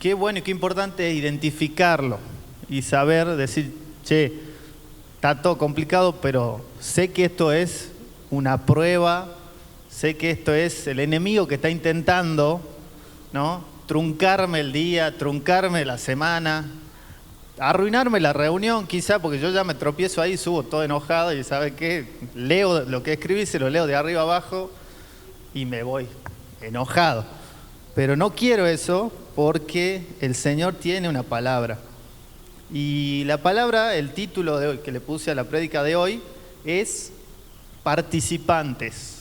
qué bueno y qué importante es identificarlo y saber decir, che, está todo complicado, pero sé que esto es una prueba, sé que esto es el enemigo que está intentando, ¿no?, truncarme el día, truncarme la semana, arruinarme la reunión quizá, porque yo ya me tropiezo ahí, subo todo enojado y ¿sabe qué? Leo lo que escribí, se lo leo de arriba abajo y me voy enojado. Pero no quiero eso porque el Señor tiene una palabra. Y la palabra, el título de hoy que le puse a la prédica de hoy es participantes.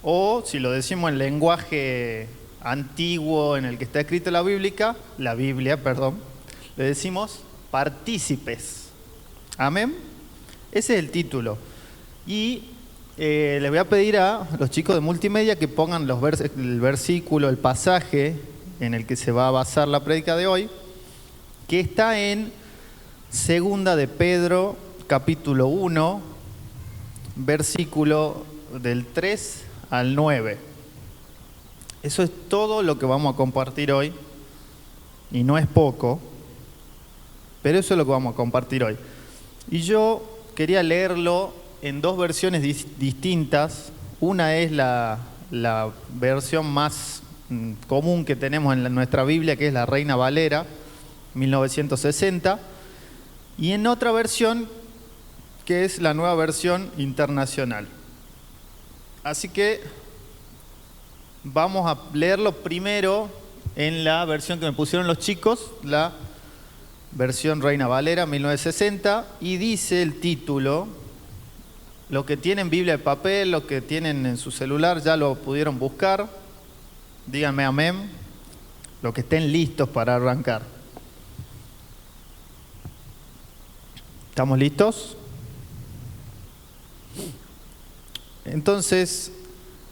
O si lo decimos en lenguaje antiguo en el que está escrito la Biblia, le decimos partícipes. Amén. Ese es el título. Y les voy a pedir a los chicos de multimedia que pongan el versículo, el pasaje en el que se va a basar la prédica de hoy, que está en Segunda de Pedro, capítulo 1, versículo del 3 al 9. Eso es todo lo que vamos a compartir hoy, y no es poco, pero eso es lo que vamos a compartir hoy. Y yo quería leerlo en dos versiones distintas. Una es la versión más común que tenemos en nuestra Biblia, que es la Reina Valera, 1960, y en otra versión que es la Nueva Versión Internacional. Así que vamos a leerlo primero en la versión que me pusieron los chicos, la versión Reina Valera 1960, y dice el título, los que tienen Biblia de papel, los que tienen en su celular ya lo pudieron buscar, díganme amén, los que estén listos para arrancar. ¿Estamos listos? Entonces,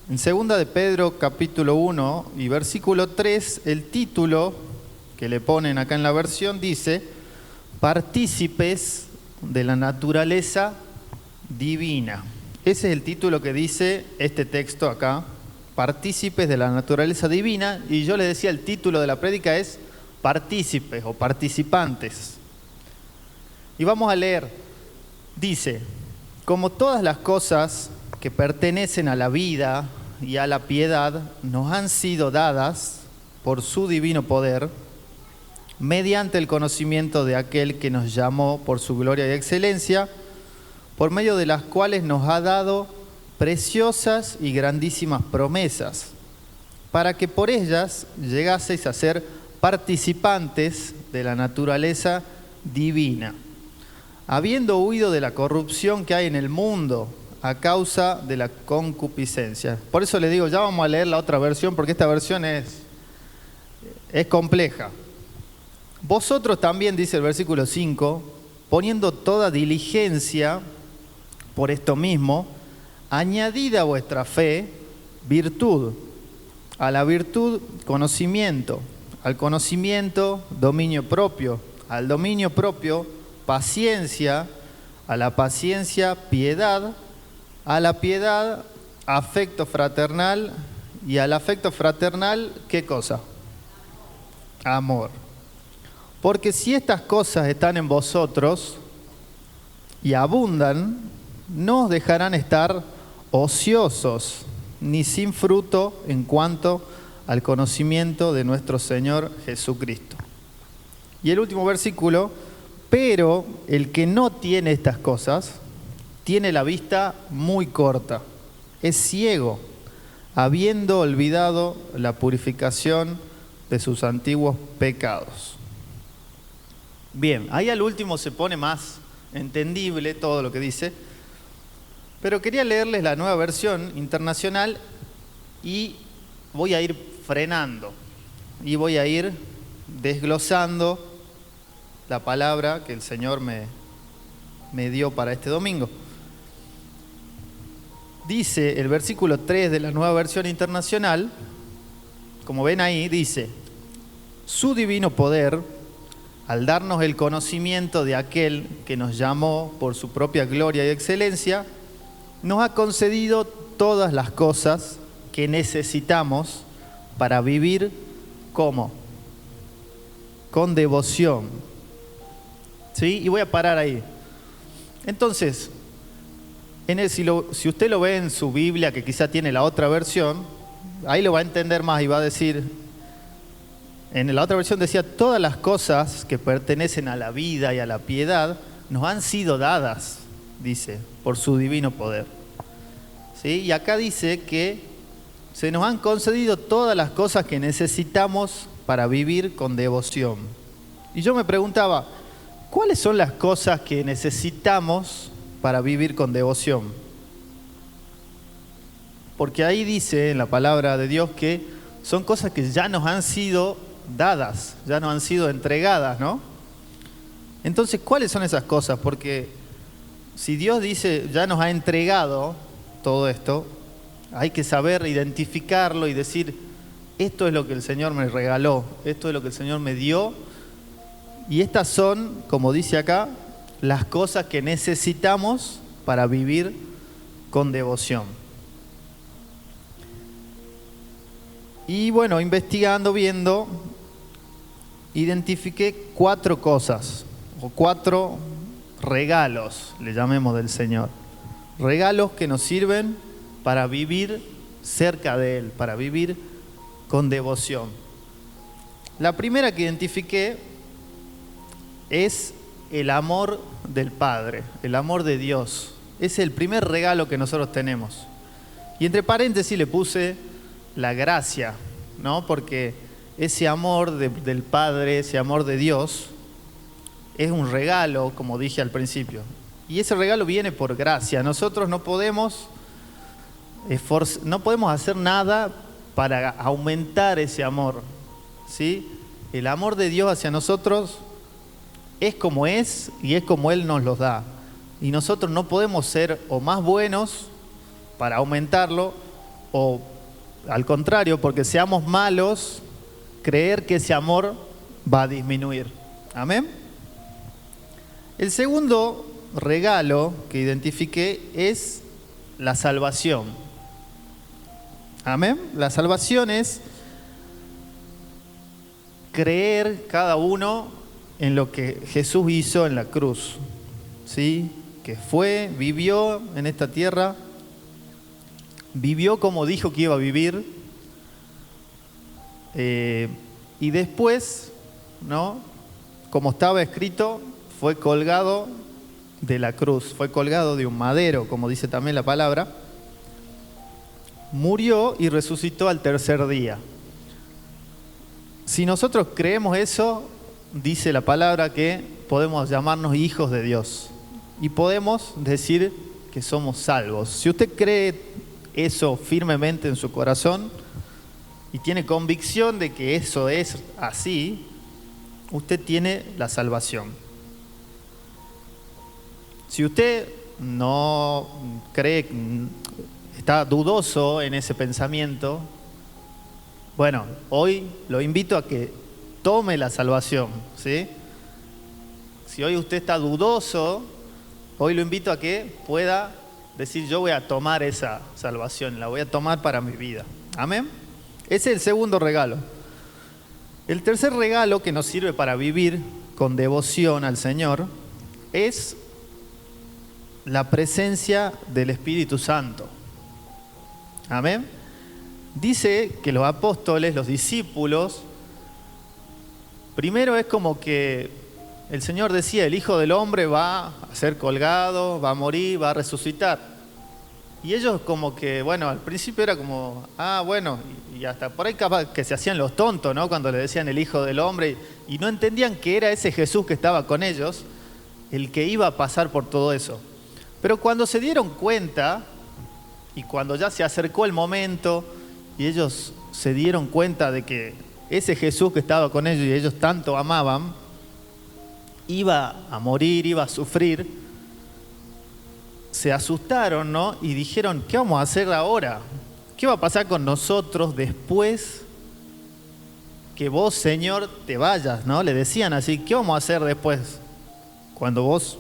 en Segunda de Pedro, capítulo 1 y versículo 3, el título que le ponen acá en la versión dice: partícipes de la naturaleza divina. Ese es el título que dice este texto acá, partícipes de la naturaleza divina, y yo les decía, el título de la prédica es partícipes o participantes. Y vamos a leer, dice: como todas las cosas que pertenecen a la vida y a la piedad nos han sido dadas por su divino poder, mediante el conocimiento de aquel que nos llamó por su gloria y excelencia, por medio de las cuales nos ha dado preciosas y grandísimas promesas, para que por ellas llegaseis a ser participantes de la naturaleza divina, habiendo huido de la corrupción que hay en el mundo a causa de la concupiscencia. Por eso le digo, ya vamos a leer la otra versión, porque esta versión es compleja. Vosotros también, dice el versículo 5, poniendo toda diligencia por esto mismo, añadid a vuestra fe virtud, a la virtud conocimiento, al conocimiento dominio propio, al dominio propio paciencia, a la paciencia piedad, a la piedad afecto fraternal, y al afecto fraternal, ¿qué cosa? Amor. Porque si estas cosas están en vosotros y abundan, no os dejarán estar ociosos ni sin fruto en cuanto al conocimiento de nuestro Señor Jesucristo. Y el último versículo: pero el que no tiene estas cosas tiene la vista muy corta, es ciego, habiendo olvidado la purificación de sus antiguos pecados. Bien, ahí al último se pone más entendible todo lo que dice, pero quería leerles la Nueva Versión Internacional y voy a ir frenando y voy a ir desglosando la palabra que el Señor me dio para este domingo. Dice el versículo 3 de la Nueva Versión Internacional, como ven ahí, dice: su divino poder, al darnos el conocimiento de aquel que nos llamó por su propia gloria y excelencia, nos ha concedido todas las cosas que necesitamos para vivir como con devoción. ¿Sí? Y voy a parar ahí. Entonces, si usted lo ve en su Biblia, que quizá tiene la otra versión, ahí lo va a entender más y va a decir, en la otra versión decía, todas las cosas que pertenecen a la vida y a la piedad nos han sido dadas, dice, por su divino poder. ¿Sí? Y acá dice que se nos han concedido todas las cosas que necesitamos para vivir con devoción. Y yo me preguntaba, ¿cuáles son las cosas que necesitamos para vivir con devoción? Porque ahí dice en la palabra de Dios que son cosas que ya nos han sido dadas, ya nos han sido entregadas, ¿no? Entonces, ¿cuáles son esas cosas? Porque si Dios dice, ya nos ha entregado todo esto, hay que saber identificarlo y decir, esto es lo que el Señor me regaló, esto es lo que el Señor me dio, y estas son, como dice acá, las cosas que necesitamos para vivir con devoción. Y bueno, investigando, viendo, identifiqué 4 cosas, o 4 regalos, le llamemos del Señor. Regalos que nos sirven para vivir cerca de Él, para vivir con devoción. La primera que identifiqué es el amor del Padre, el amor de Dios. Es el primer regalo que nosotros tenemos. Y entre paréntesis le puse la gracia, ¿no? Porque ese amor del Padre, ese amor de Dios, es un regalo, como dije al principio. Y ese regalo viene por gracia. Nosotros no podemos hacer nada para aumentar ese amor, ¿sí? El amor de Dios hacia nosotros es como es y es como Él nos los da. Y nosotros no podemos ser o más buenos para aumentarlo o al contrario, porque seamos malos, creer que ese amor va a disminuir. Amén. El segundo regalo que identifiqué es la salvación. Amén. La salvación es creer cada uno en lo que Jesús hizo en la cruz, ¿sí? Que vivió en esta tierra, vivió como dijo que iba a vivir, y después, ¿no? Como estaba escrito, fue colgado de la cruz, fue colgado de un madero, como dice también la palabra, murió y resucitó al tercer día. Si nosotros creemos eso, dice la palabra que podemos llamarnos hijos de Dios y podemos decir que somos salvos. Si usted cree eso firmemente en su corazón y tiene convicción de que eso es así, usted tiene la salvación. Si usted no cree, está dudoso en ese pensamiento, bueno, hoy lo invito a que tome la salvación, ¿sí? Si hoy usted está dudoso, hoy lo invito a que pueda decir, yo voy a tomar esa salvación, la voy a tomar para mi vida. Amén. Ese es el segundo regalo. El tercer regalo que nos sirve para vivir con devoción al Señor es la presencia del Espíritu Santo. Amén. Dice que los apóstoles, los discípulos, primero es como que el Señor decía, el Hijo del Hombre va a ser colgado, va a morir, va a resucitar. Y ellos como que, bueno, al principio era como, bueno, y hasta por ahí capaz que se hacían los tontos, ¿no? Cuando le decían el Hijo del Hombre, y no entendían que era ese Jesús que estaba con ellos, el que iba a pasar por todo eso. Pero cuando se dieron cuenta, y cuando ya se acercó el momento, y ellos se dieron cuenta de que ese Jesús que estaba con ellos y ellos tanto amaban, iba a morir, iba a sufrir, se asustaron, ¿no? Y dijeron, ¿qué vamos a hacer ahora? ¿Qué va a pasar con nosotros después que vos, Señor, te vayas, ¿no? Le decían así, ¿qué vamos a hacer después? Cuando vos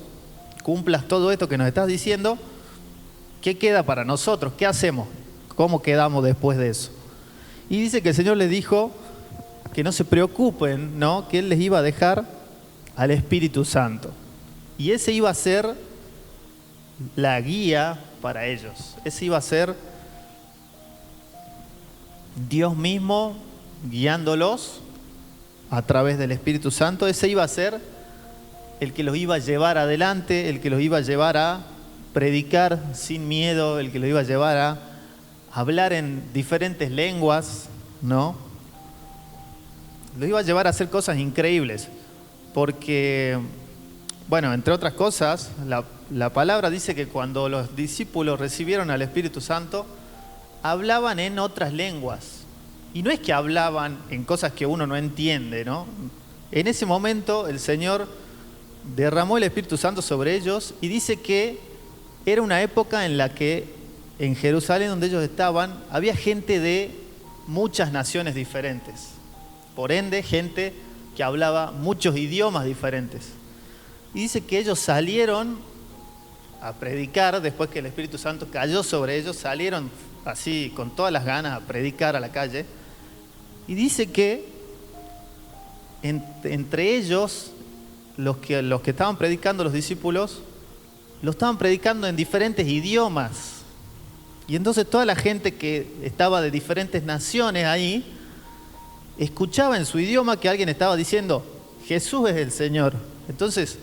cumplas todo esto que nos estás diciendo, ¿qué queda para nosotros? ¿Qué hacemos? ¿Cómo quedamos después de eso? Y dice que el Señor les dijo, que no se preocupen, ¿no? Que Él les iba a dejar al Espíritu Santo. Y ese iba a ser la guía para ellos. Ese iba a ser Dios mismo guiándolos a través del Espíritu Santo. Ese iba a ser el que los iba a llevar adelante, el que los iba a llevar a predicar sin miedo, el que los iba a llevar a hablar en diferentes lenguas, ¿no? Los iba a llevar a hacer cosas increíbles, porque, bueno, entre otras cosas, la palabra dice que cuando los discípulos recibieron al Espíritu Santo, hablaban en otras lenguas. Y no es que hablaban en cosas que uno no entiende, ¿no? En ese momento el Señor derramó el Espíritu Santo sobre ellos y dice que era una época en la que en Jerusalén, donde ellos estaban, había gente de muchas naciones diferentes. Por ende, gente que hablaba muchos idiomas diferentes. Y dice que ellos salieron a predicar, después que el Espíritu Santo cayó sobre ellos, salieron así con todas las ganas a predicar a la calle. Y dice que entre ellos, los que estaban predicando, los discípulos, lo estaban predicando en diferentes idiomas. Y entonces toda la gente que estaba de diferentes naciones ahí, escuchaba en su idioma que alguien estaba diciendo, Jesús es el Señor. Entonces,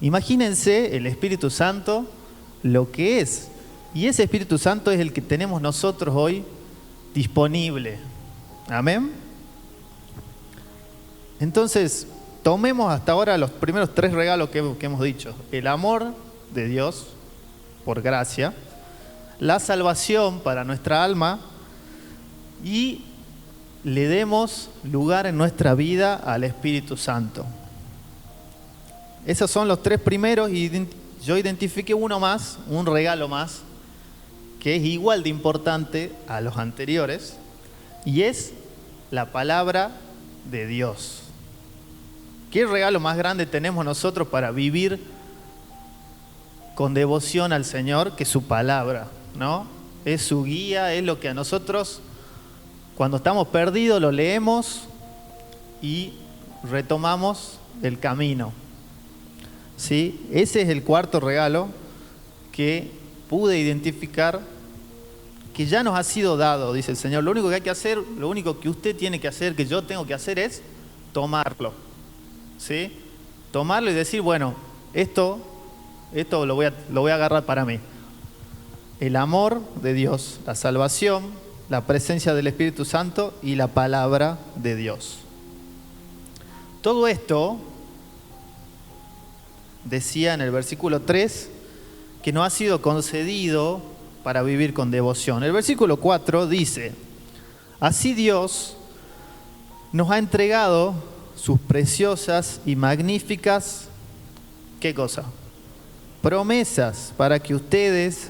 imagínense el Espíritu Santo, lo que es. Y ese Espíritu Santo es el que tenemos nosotros hoy disponible. Amén. Entonces, tomemos hasta ahora los primeros 3 regalos que hemos dicho. El amor de Dios, por gracia, la salvación para nuestra alma y le demos lugar en nuestra vida al Espíritu Santo. Esos son los 3 primeros y yo identifiqué uno más, un regalo más, que es igual de importante a los anteriores, y es la palabra de Dios. ¿Qué regalo más grande tenemos nosotros para vivir con devoción al Señor que su palabra, ¿no? Es su guía, es lo que a nosotros, cuando estamos perdidos, lo leemos y retomamos el camino. ¿Sí? Ese es el 4.º regalo que pude identificar, que ya nos ha sido dado, dice el Señor. Lo único que hay que hacer, lo único que usted tiene que hacer, que yo tengo que hacer, es tomarlo. ¿Sí? Tomarlo y decir, bueno, esto lo voy a agarrar para mí. El amor de Dios, la salvación, la presencia del Espíritu Santo y la palabra de Dios. Todo esto, decía en el versículo 3, que nos ha sido concedido para vivir con devoción. El versículo 4 dice, así Dios nos ha entregado sus preciosas y magníficas, ¿qué cosa? Promesas para que ustedes,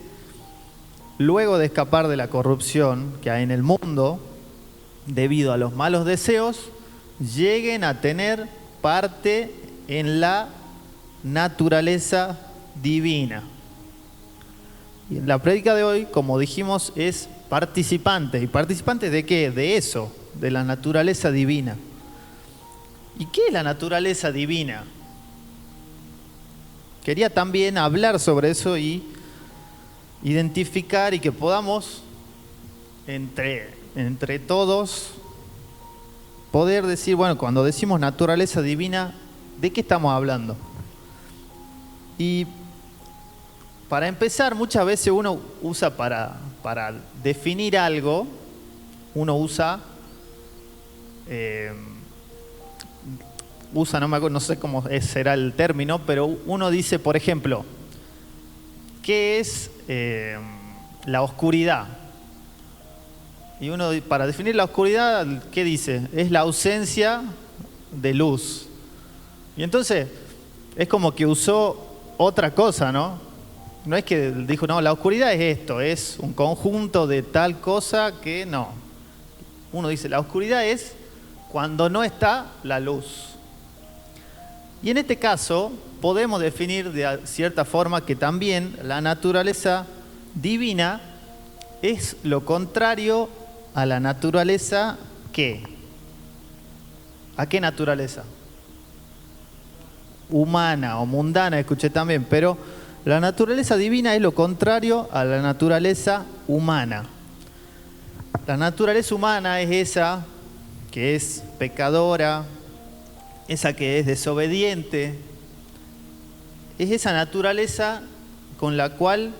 luego de escapar de la corrupción que hay en el mundo, debido a los malos deseos, lleguen a tener parte en la naturaleza divina. Y la prédica de hoy, como dijimos, es participantes. ¿Y participantes de qué? De eso, de la naturaleza divina. ¿Y qué es la naturaleza divina? Quería también hablar sobre eso y identificar y que podamos entre todos poder decir, bueno, cuando decimos naturaleza divina, ¿de qué estamos hablando? Y para empezar, muchas veces uno usa para definir algo, uno usa, no me acuerdo, no sé cómo será el término, pero uno dice, por ejemplo, ¿qué es la oscuridad? Y uno, para definir la oscuridad, ¿qué dice? Es la ausencia de luz. Y entonces, es como que usó otra cosa, ¿no? No es que dijo, no, la oscuridad es esto, es un conjunto de tal cosa que no. Uno dice, la oscuridad es cuando no está la luz. Y en este caso, podemos definir de cierta forma que también la naturaleza divina es lo contrario a la naturaleza, ¿qué? ¿A qué naturaleza? Humana o mundana, escuché también, pero la naturaleza divina es lo contrario a la naturaleza humana. La naturaleza humana es esa que es pecadora, esa que es desobediente, es esa naturaleza con la cual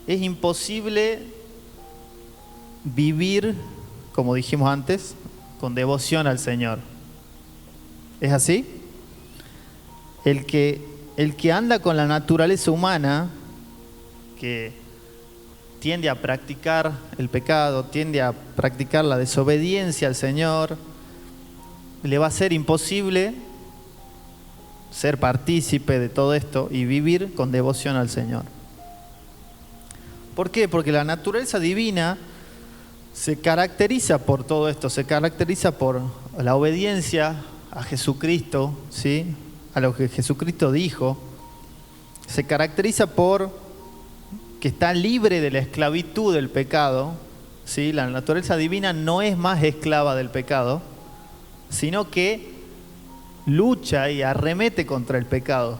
es imposible vivir, como dijimos antes, con devoción al Señor. ¿Es así? El que anda con la naturaleza humana, que tiende a practicar el pecado, tiende a practicar la desobediencia al Señor, le va a ser imposible ser partícipe de todo esto y vivir con devoción al Señor. ¿Por qué? Porque la naturaleza divina se caracteriza por todo esto, se caracteriza por la obediencia a Jesucristo, ¿sí? A lo que Jesucristo dijo, se caracteriza por que está libre de la esclavitud del pecado, ¿sí? La naturaleza divina no es más esclava del pecado, sino que lucha y arremete contra el pecado.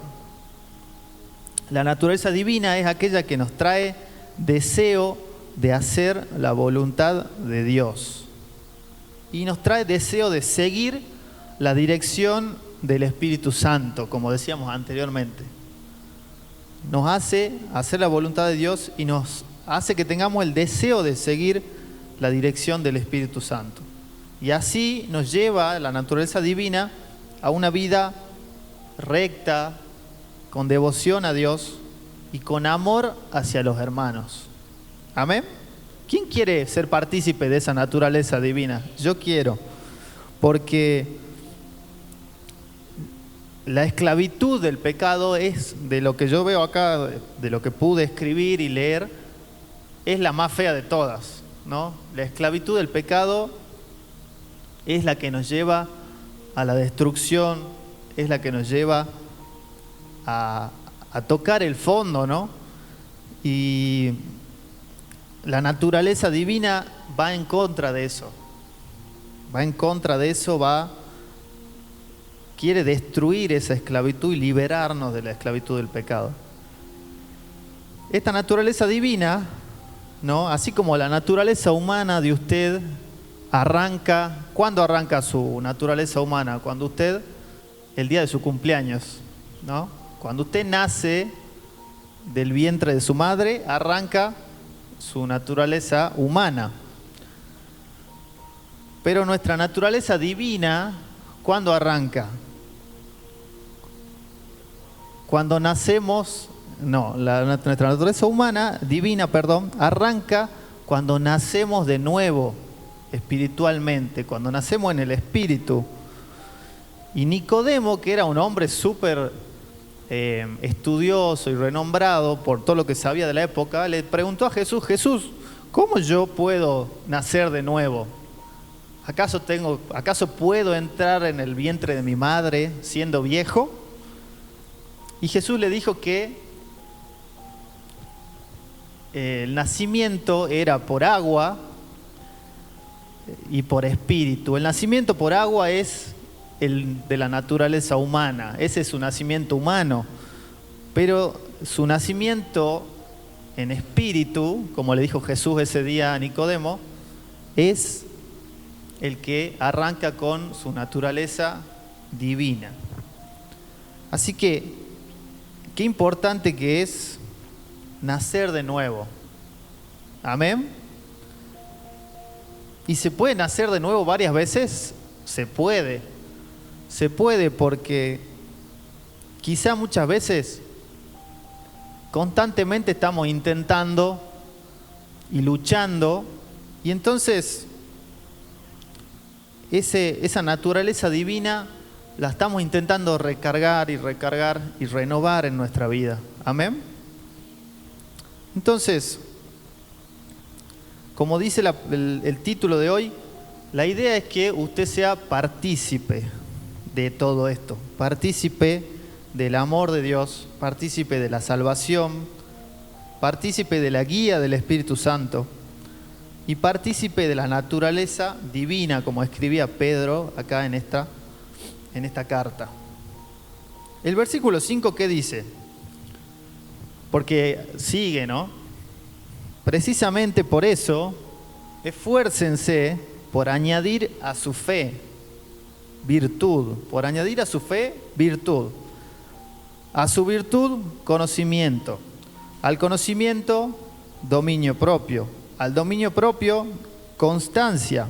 La naturaleza divina es aquella que nos trae deseo de hacer la voluntad de Dios y nos trae deseo de seguir la dirección del Espíritu Santo, como decíamos anteriormente. Nos hace hacer la voluntad de Dios y nos hace que tengamos el deseo de seguir la dirección del Espíritu Santo. Y así nos lleva la naturaleza divina a una vida recta, con devoción a Dios y con amor hacia los hermanos. ¿Amén? ¿Quién quiere ser partícipe de esa naturaleza divina? Yo quiero, porque la esclavitud del pecado es, de lo que yo veo acá, de lo que pude escribir y leer, es la más fea de todas, ¿no? La esclavitud del pecado es la que nos lleva a la destrucción, es la que nos lleva a tocar el fondo, ¿no? Y la naturaleza divina va en contra de eso. Va en contra de eso, quiere destruir esa esclavitud y liberarnos de la esclavitud del pecado. Esta naturaleza divina, ¿no? Así como la naturaleza humana de usted arranca. ¿Cuándo arranca su naturaleza humana? Cuando usted, el día de su cumpleaños, ¿no? Cuando usted nace del vientre de su madre, arranca su naturaleza humana. Pero nuestra naturaleza divina, ¿cuándo arranca? Cuando nacemos, nuestra naturaleza humana, divina, arranca cuando nacemos de nuevo, espiritualmente, cuando nacemos en el Espíritu. Y Nicodemo, que era un hombre súper estudioso y renombrado por todo lo que sabía de la época, le preguntó a Jesús: Jesús, ¿cómo yo puedo nacer de nuevo? ¿Acaso puedo entrar en el vientre de mi madre siendo viejo? Y Jesús le dijo que el nacimiento era por agua y por espíritu. El nacimiento por agua es el de la naturaleza humana, ese es su nacimiento humano, pero su nacimiento en espíritu, como le dijo Jesús ese día a Nicodemo, es el que arranca con su naturaleza divina. Así que, qué importante que es nacer de nuevo. ¿Amén? ¿Y se puede nacer de nuevo varias veces? Se puede. Se puede, porque quizá muchas veces constantemente estamos intentando y luchando, y entonces esa naturaleza divina la estamos intentando recargar y renovar en nuestra vida. ¿Amén? Entonces, como dice el título de hoy, la idea es que usted sea partícipe de todo esto, partícipe del amor de Dios, partícipe de la salvación, partícipe de la guía del Espíritu Santo. y partícipe de la naturaleza divina, como escribía Pedro acá en esta carta. El versículo 5, ¿qué dice? Porque sigue, ¿no? Precisamente por eso, esfuércense por añadir a su fe virtud, por añadir a su fe virtud, a su virtud conocimiento, al conocimiento dominio propio, al dominio propio constancia,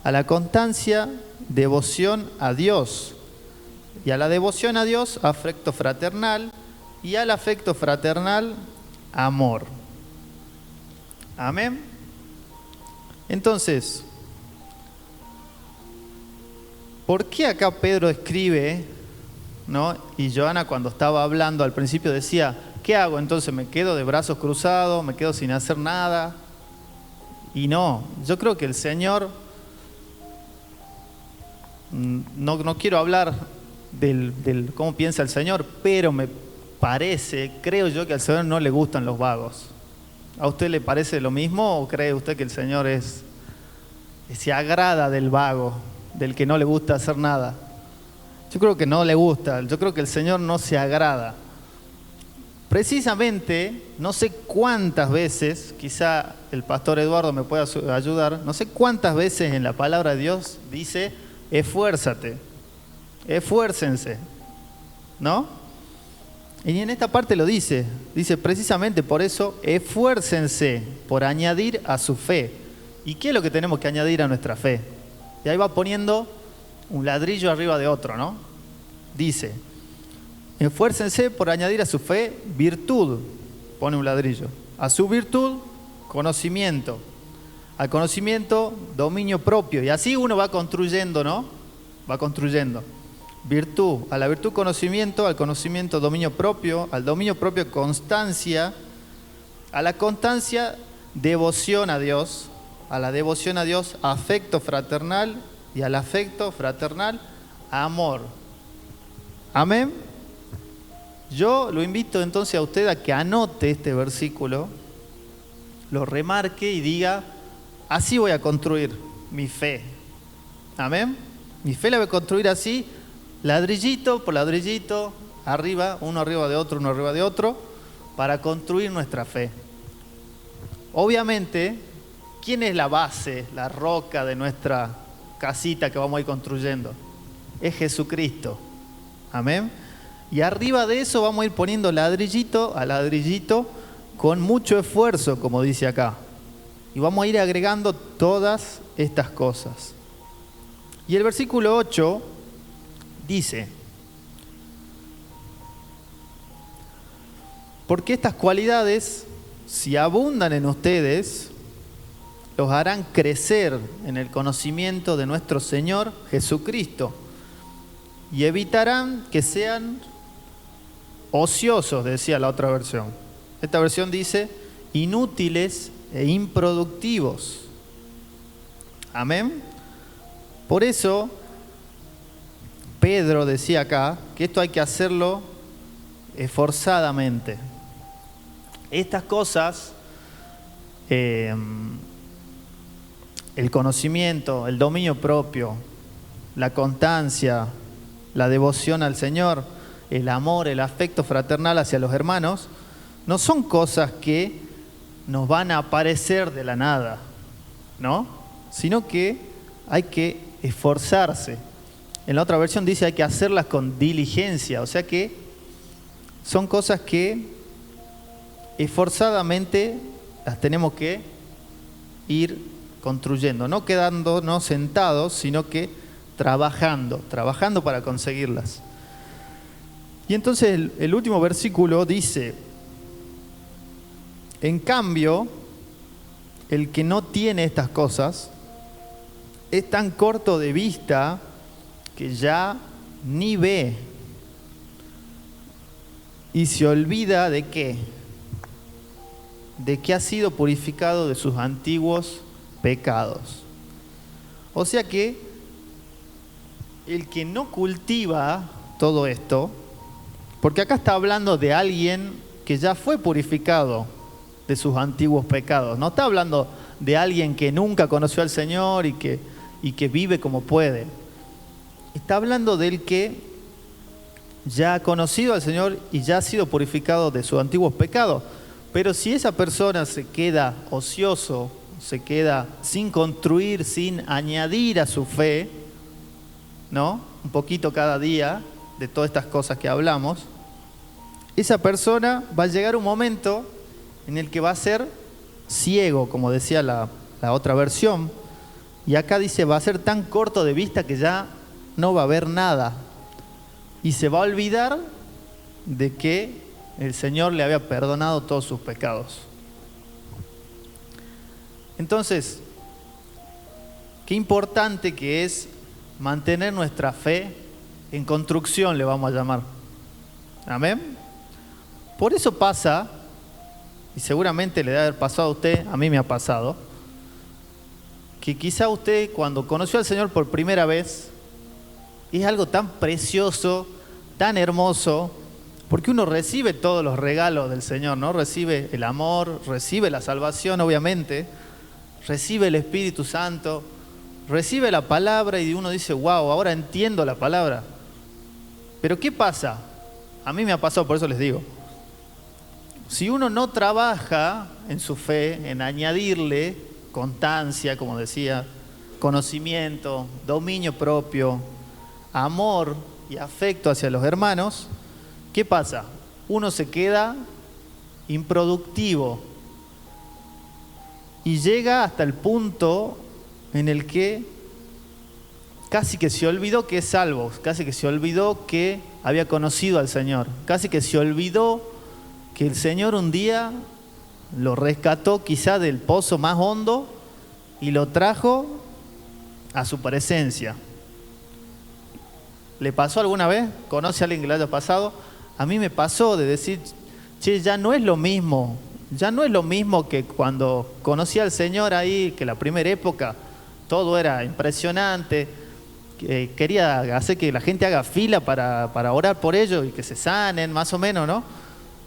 a la constancia devoción a Dios, y a la devoción a Dios afecto fraternal, y al afecto fraternal amor. Amén. Entonces, ¿por qué acá Pedro escribe, ¿no? Y Joana, cuando estaba hablando al principio, decía, ¿qué hago? Entonces, ¿me quedo de brazos cruzados? ¿Me quedo sin hacer nada? Y no, yo creo que el Señor, no quiero hablar del cómo piensa el Señor, pero me parece, creo yo, que al Señor no le gustan los vagos. ¿A usted le parece lo mismo o cree usted que el Señor se agrada del vago, del que no le gusta hacer nada? Yo creo que no le gusta, yo creo que el Señor no se agrada. Precisamente, no sé cuántas veces, quizá el pastor Eduardo me pueda ayudar, no sé cuántas veces en la palabra de Dios dice, esfuérzate, esfuércense, ¿no? Y en esta parte lo dice precisamente por eso, esfuércense por añadir a su fe. ¿Y qué es lo que tenemos que añadir a nuestra fe? Y ahí va poniendo un ladrillo arriba de otro, ¿no? Dice, esfuércense por añadir a su fe virtud, pone un ladrillo. A su virtud, conocimiento. Al conocimiento, dominio propio. Y así uno va construyendo, ¿no? Va construyendo. Virtud, a la virtud conocimiento, al conocimiento dominio propio, al dominio propio constancia, a la constancia devoción a Dios, a la devoción a Dios afecto fraternal y al afecto fraternal amor. Amén. Yo lo invito entonces a usted a que anote este versículo, lo remarque y diga, así voy a construir mi fe. Amén. Mi fe la voy a construir así, ladrillito por ladrillito, arriba, uno arriba de otro, uno arriba de otro, para construir nuestra fe. Obviamente, ¿quién es la base, la roca de nuestra casita que vamos a ir construyendo? Es Jesucristo. Amén. Y arriba de eso vamos a ir poniendo ladrillito a ladrillito con mucho esfuerzo, como dice acá. Y vamos a ir agregando todas estas cosas. Y el versículo 8 dice, porque estas cualidades, si abundan en ustedes, los harán crecer en el conocimiento de nuestro Señor Jesucristo y evitarán que sean ociosos, decía la otra versión. Esta versión dice, inútiles e improductivos. Amén. Por eso, Pedro decía acá que esto hay que hacerlo esforzadamente. Estas cosas, el conocimiento, el dominio propio, la constancia, la devoción al Señor, el amor, el afecto fraternal hacia los hermanos, no son cosas que nos van a aparecer de la nada, ¿no? Sino que hay que esforzarse. En la otra versión dice hay que hacerlas con diligencia, o sea que son cosas que esforzadamente las tenemos que ir construyendo, no quedándonos sentados, sino que trabajando para conseguirlas. Y entonces el último versículo dice, en cambio, el que no tiene estas cosas es tan corto de vista que ya ni ve y se olvida de qué, de que ha sido purificado de sus antiguos pecados. O sea que el que no cultiva todo esto, porque acá está hablando de alguien que ya fue purificado de sus antiguos pecados, no está hablando de alguien que nunca conoció al Señor y que vive como puede. Está hablando del que ya ha conocido al Señor y ya ha sido purificado de sus antiguos pecados. Pero si esa persona se queda ocioso, se queda sin construir, sin añadir a su fe, ¿no? Un poquito cada día de todas estas cosas que hablamos, esa persona va a llegar un momento en el que va a ser ciego, como decía la otra versión, y acá dice va a ser tan corto de vista que ya no va a ver nada y se va a olvidar de que el Señor le había perdonado todos sus pecados. Entonces, qué importante que es mantener nuestra fe en construcción, le vamos a llamar. Amén. Por eso pasa, y seguramente le debe haber pasado a usted, a mí me ha pasado, que quizá usted cuando conoció al Señor por primera vez, es algo tan precioso, tan hermoso, porque uno recibe todos los regalos del Señor, ¿no? Recibe el amor, recibe la salvación, obviamente, recibe el Espíritu Santo, recibe la palabra y uno dice, wow, ahora entiendo la palabra. Pero ¿qué pasa? A mí me ha pasado, por eso les digo. Si uno no trabaja en su fe, en añadirle constancia, como decía, conocimiento, dominio propio, amor y afecto hacia los hermanos, ¿qué pasa? Uno se queda improductivo y llega hasta el punto en el que casi que se olvidó que es salvo, casi que se olvidó que había conocido al Señor, casi que se olvidó que el Señor un día lo rescató quizá del pozo más hondo y lo trajo a su presencia. ¿Le pasó alguna vez? ¿Conoce a alguien que le haya pasado? A mí me pasó de decir, che, ya no es lo mismo que cuando conocí al Señor ahí, que la primera época todo era impresionante, quería hacer que la gente haga fila para orar por ellos y que se sanen, más o menos, ¿no?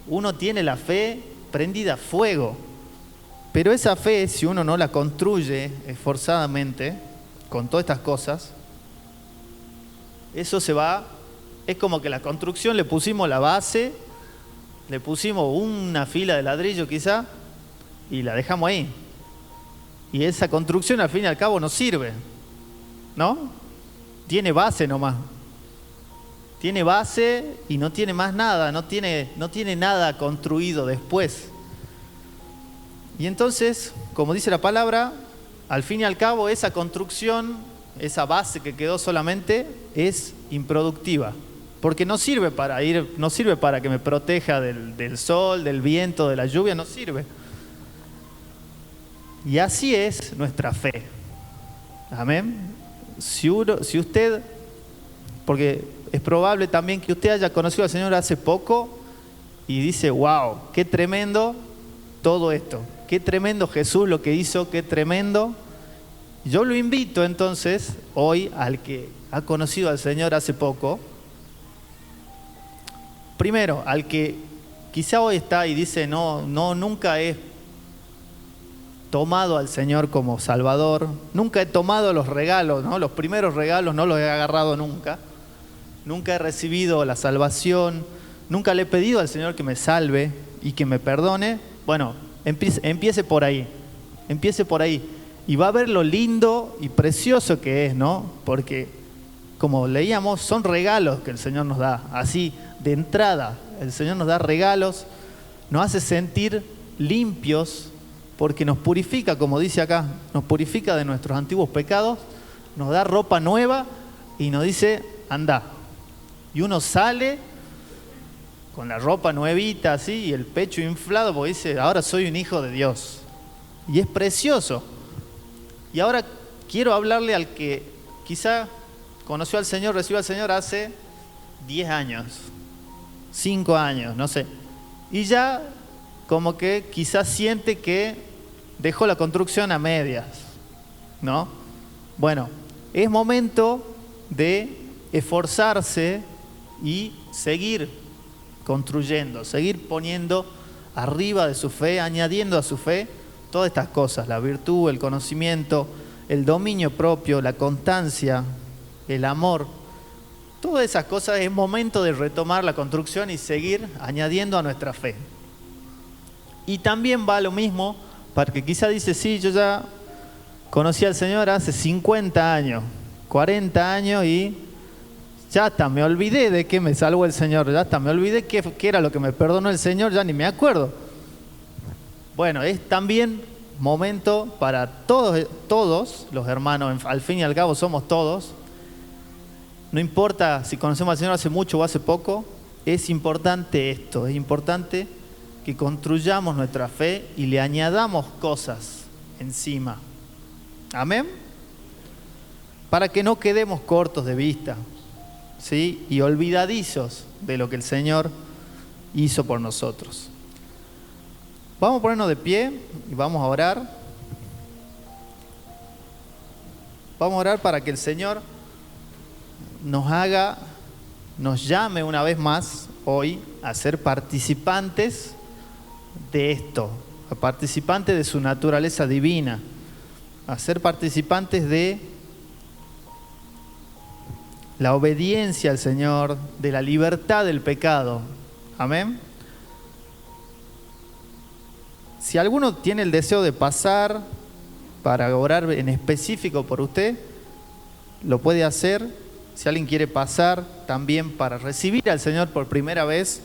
Uno tiene la fe prendida a fuego, pero esa fe, si uno no la construye esforzadamente con todas estas cosas, eso se va, es como que la construcción le pusimos la base, le pusimos una fila de ladrillo quizá y la dejamos ahí. Y esa construcción al fin y al cabo no sirve, ¿no? Tiene base nomás. Tiene base y no tiene más nada, no tiene nada construido después. Y entonces, como dice la palabra, al fin y al cabo esa construcción, esa base que quedó solamente es improductiva, porque no sirve para que me proteja del sol, del viento, de la lluvia, no sirve. Y así es nuestra fe. Amén. Si usted, porque es probable también que usted haya conocido al Señor hace poco y dice, wow, qué tremendo todo esto, qué tremendo Jesús lo que hizo, qué tremendo. Yo lo invito entonces hoy al que ha conocido al Señor hace poco, primero al que quizá hoy está y dice, nunca he tomado al Señor como Salvador, nunca he tomado los regalos, ¿no? Los primeros regalos no los he agarrado nunca he recibido la salvación, nunca le he pedido al Señor que me salve y que me perdone. Bueno, empiece por ahí, y va a ver lo lindo y precioso que es, ¿no? Porque, como leíamos, son regalos que el Señor nos da, así, de entrada. El Señor nos da regalos, nos hace sentir limpios, porque nos purifica, como dice acá, nos purifica de nuestros antiguos pecados, nos da ropa nueva y nos dice, anda. Y uno sale con la ropa nuevita así y el pecho inflado porque dice, ahora soy un hijo de Dios. Y es precioso. Y ahora quiero hablarle al que quizá conoció al Señor, recibió al Señor hace 10 años, 5 años, no sé. Y ya como que quizás siente que dejó la construcción a medias, ¿no? Bueno, es momento de esforzarse y seguir construyendo, seguir poniendo arriba de su fe, añadiendo a su fe todas estas cosas, la virtud, el conocimiento, el dominio propio, la constancia, el amor, todas esas cosas es momento de retomar la construcción y seguir añadiendo a nuestra fe. Y también va lo mismo para que quizá dice, sí, yo ya conocí al Señor hace 50 años, 40 años y ya hasta me olvidé de que me salvó el Señor, ya hasta me olvidé qué era lo que me perdonó el Señor, ya ni me acuerdo. Bueno, es también momento para todos los hermanos, al fin y al cabo somos todos. No importa si conocemos al Señor hace mucho o hace poco, es importante esto, es importante que construyamos nuestra fe y le añadamos cosas encima. Amén. Para que no quedemos cortos de vista, ¿sí? Y olvidadizos de lo que el Señor hizo por nosotros. Vamos a ponernos de pie y vamos a orar. Vamos a orar para que el Señor nos llame una vez más hoy a ser participantes de esto, a participantes de su naturaleza divina, a ser participantes de la obediencia al Señor, de la libertad del pecado. Amén. Si alguno tiene el deseo de pasar para orar en específico por usted, lo puede hacer. Si alguien quiere pasar también para recibir al Señor por primera vez,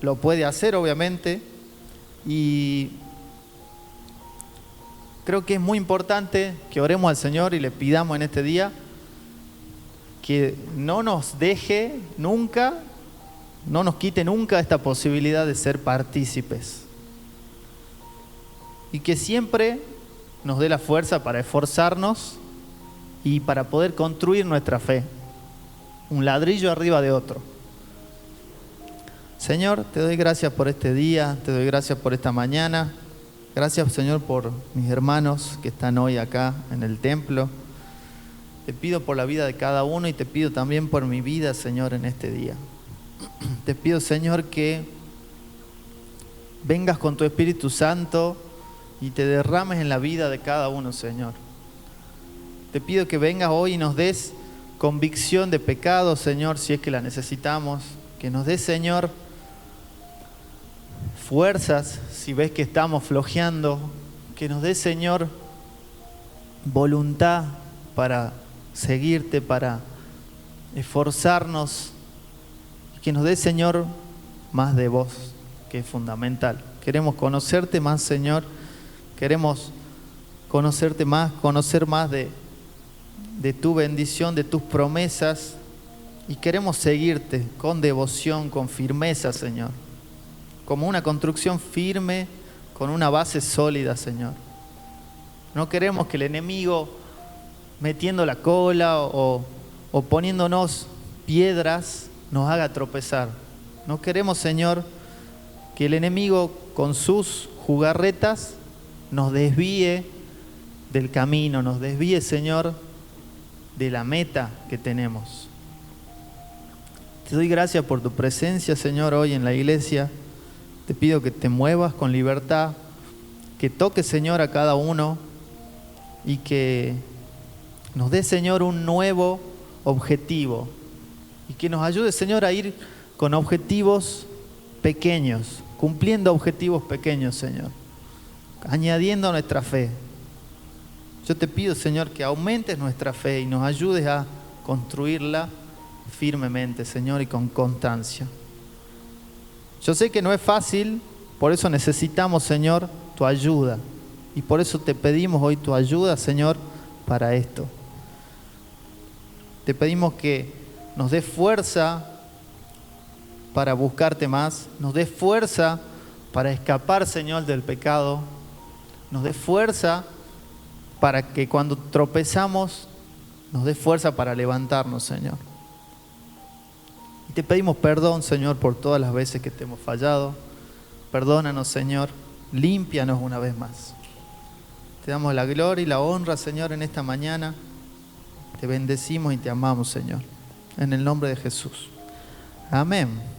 lo puede hacer obviamente. Y creo que es muy importante que oremos al Señor y le pidamos en este día que no nos deje nunca, no nos quite nunca esta posibilidad de ser partícipes. Y que siempre nos dé la fuerza para esforzarnos y para poder construir nuestra fe. Un ladrillo arriba de otro. Señor, te doy gracias por este día, te doy gracias por esta mañana. Gracias, Señor, por mis hermanos que están hoy acá en el templo. Te pido por la vida de cada uno y te pido también por mi vida, Señor, en este día. Te pido, Señor, que vengas con tu Espíritu Santo y te derrames en la vida de cada uno, Señor. Te pido que vengas hoy y nos des convicción de pecado, Señor, si es que la necesitamos. Que nos des, Señor, fuerzas si ves que estamos flojeando. Que nos des, Señor, voluntad para seguirte, para esforzarnos. Que nos des, Señor, más de vos, que es fundamental. Queremos conocerte más, Señor. Queremos conocerte más, conocer más de tu bendición, de tus promesas. Y queremos seguirte con devoción, con firmeza, Señor. Como una construcción firme, con una base sólida, Señor. No queremos que el enemigo, metiendo la cola o poniéndonos piedras, nos haga tropezar. No queremos, Señor, que el enemigo con sus jugarretas nos desvíe del camino, nos desvíe, Señor, de la meta que tenemos. Te doy gracias por tu presencia, Señor, hoy en la iglesia. Te pido que te muevas con libertad, que toques, Señor, a cada uno y que nos dé, Señor, un nuevo objetivo y que nos ayude, Señor, a ir con objetivos pequeños, cumpliendo objetivos pequeños, Señor, añadiendo a nuestra fe. Yo te pido, Señor, que aumentes nuestra fe y nos ayudes a construirla firmemente, Señor, y con constancia. Yo sé que no es fácil, por eso necesitamos, Señor, tu ayuda. Y por eso te pedimos hoy tu ayuda, Señor, para esto. Te pedimos que nos des fuerza para buscarte más, nos des fuerza para escapar, Señor, del pecado, nos des fuerza para que cuando tropezamos, nos des fuerza para levantarnos, Señor. Y te pedimos perdón, Señor, por todas las veces que te hemos fallado. Perdónanos, Señor, límpianos una vez más. Te damos la gloria y la honra, Señor, en esta mañana. Te bendecimos y te amamos, Señor. En el nombre de Jesús. Amén.